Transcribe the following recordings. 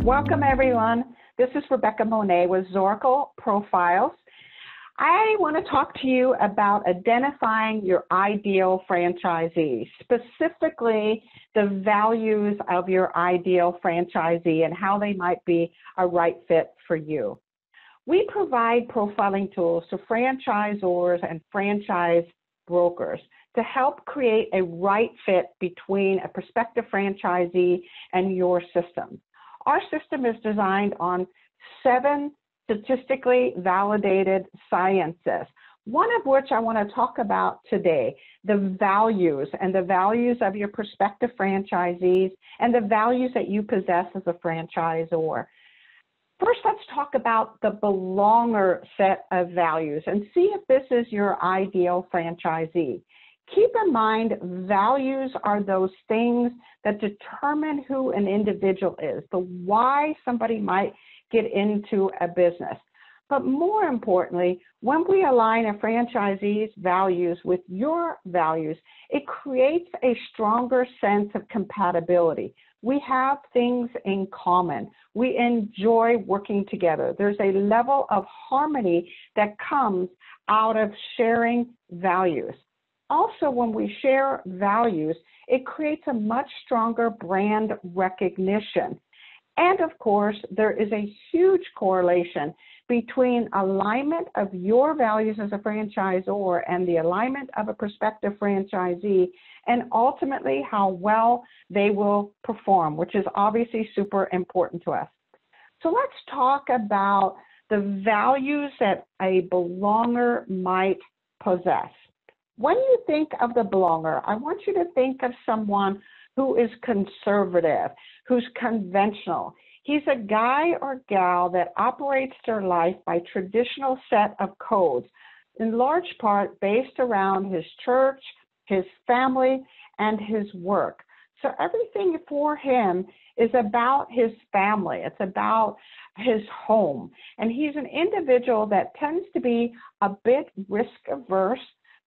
Welcome, everyone. This is Rebecca Monet with Zorakle Profiles. I want to talk to you about identifying your ideal franchisee, specifically the values of your ideal franchisee and how they might be a right fit for you. We provide profiling tools to franchisors and franchise brokers to help create a right fit between a prospective franchisee and your system. Our system is designed on 7 statistically validated sciences, one of which I want to talk about today, the values and the values of your prospective franchisees and the values that you possess as a franchisor. First, let's talk about the belonger set of values and see if this is your ideal franchisee. Keep in mind, values are those things that determine who an individual is, the why somebody might get into a business. But more importantly, when we align a franchisee's values with your values, it creates a stronger sense of compatibility. We have things in common. We enjoy working together. There's a level of harmony that comes out of sharing values. Also, when we share values, it creates a much stronger brand recognition. And of course, there is a huge correlation between alignment of your values as a franchisor and the alignment of a prospective franchisee, and ultimately how well they will perform, which is obviously super important to us. So let's talk about the values that a belonger might possess. When you think of the belonger, I want you to think of someone who is conservative, who's conventional. He's a guy or gal that operates their life by traditional set of codes, in large part based around his church, his family, and his work. So everything for him is about his family. It's about his home. And he's an individual that tends to be a bit risk averse,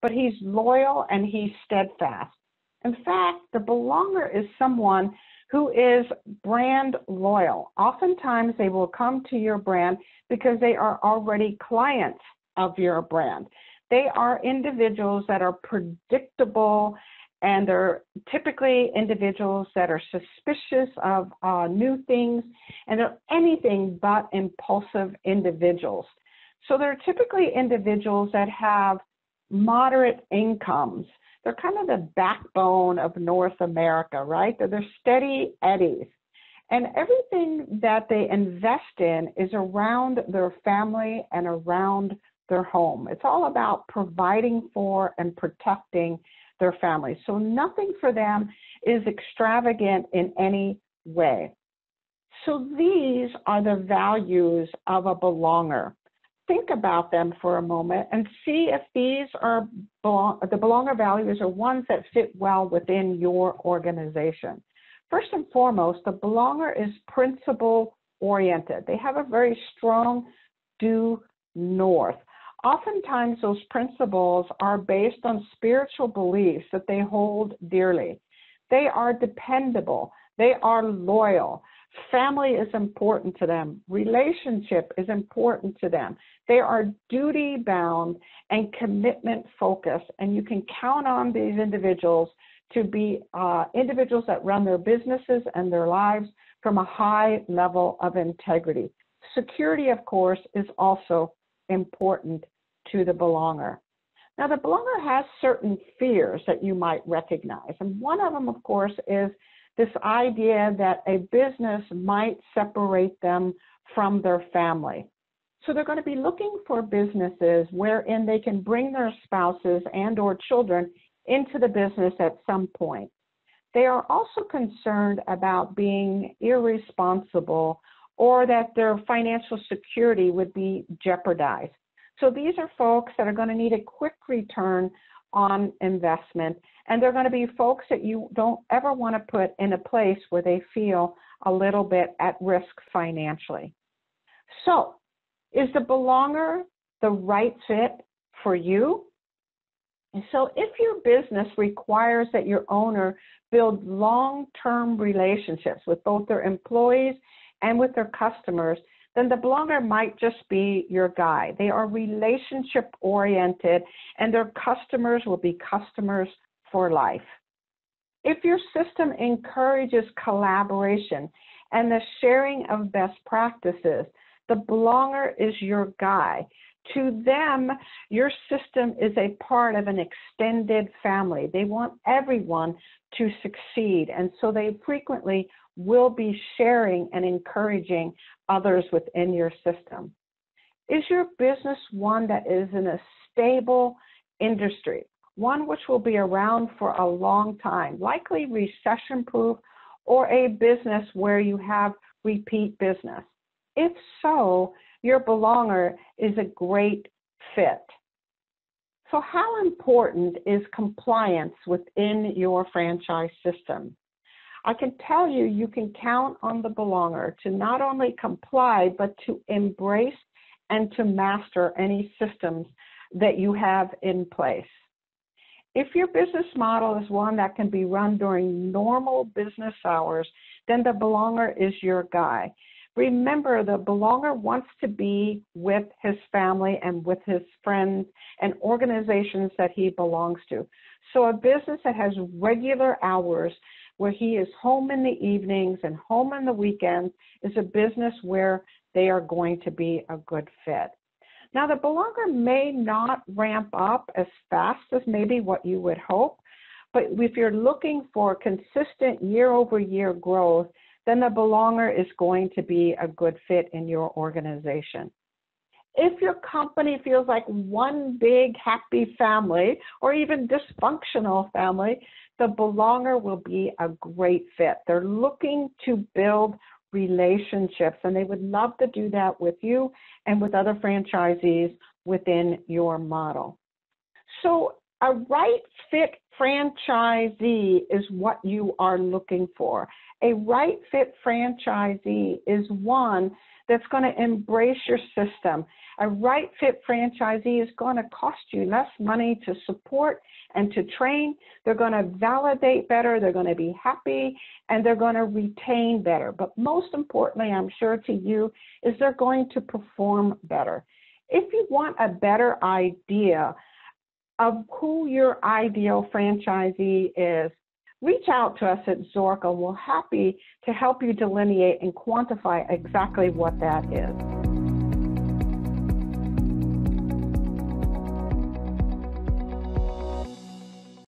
but he's loyal and he's steadfast. In fact, the belonger is someone who is brand loyal. Oftentimes, they will come to your brand because they are already clients of your brand. They are individuals that are predictable, and they're typically individuals that are suspicious of new things, and they're anything but impulsive individuals. So they're typically individuals that have moderate incomes. They're kind of the backbone of North America, right? They're steady eddies. And everything that they invest in is around their family and around their home. It's all about providing for and protecting their family. So nothing for them is extravagant in any way. So these are the values of a belonger. Think about them for a moment and see if these are the belonger values are ones that fit well within your organization. First and foremost, the belonger is principle oriented. They have a very strong due north. Oftentimes those principles are based on spiritual beliefs that they hold dearly. They are dependable. They are loyal. Family is important to them. Relationship is important to them. They are duty-bound and commitment-focused, and you can count on these individuals to be individuals that run their businesses and their lives from a high level of integrity. Security, of course, is also important to the belonger. Now, the belonger has certain fears that you might recognize, and one of them, of course, is this idea that a business might separate them from their family. So they're going to be looking for businesses wherein they can bring their spouses and or children into the business at some point. They are also concerned about being irresponsible or that their financial security would be jeopardized. So these are folks that are going to need a quick return on investment, and they're going to be folks that you don't ever want to put in a place where they feel a little bit at risk financially. So, is the belonger the right fit for you? And so if your business requires that your owner build long-term relationships with both their employees and with their customers, then the belonger might just be your guy. They are relationship oriented, and their customers will be customers for life. If your system encourages collaboration and the sharing of best practices, the belonger is your guy. To them, your system is a part of an extended family. They want everyone to succeed, and so they frequently will be sharing and encouraging others within your system. Is your business one that is in a stable industry, one which will be around for a long time, likely recession-proof, or a business where you have repeat business? If so, your belonger is a great fit. So how important is compliance within your franchise system? I can tell you, you can count on the belonger to not only comply, but to embrace and to master any systems that you have in place. If your business model is one that can be run during normal business hours, then the belonger is your guy. Remember, the belonger wants to be with his family and with his friends and organizations that he belongs to. So a business that has regular hours where he is home in the evenings and home on the weekends is a business where they are going to be a good fit. Now, the belonger may not ramp up as fast as maybe what you would hope, but if you're looking for consistent year-over-year growth, then the belonger is going to be a good fit in your organization. If your company feels like one big happy family or even dysfunctional family, the belonger will be a great fit. They're looking to build relationships, and they would love to do that with you and with other franchisees within your model. So a right fit franchisee is what you are looking for. A right fit franchisee is one that's going to embrace your system. A right fit franchisee is going to cost you less money to support and to train. They're going to validate better, they're going to be happy, and they're going to retain better. But most importantly, I'm sure to you, is they're going to perform better. If you want a better idea of who your ideal franchisee is, reach out to us at Zorakle. We're happy to help you delineate and quantify exactly what that is.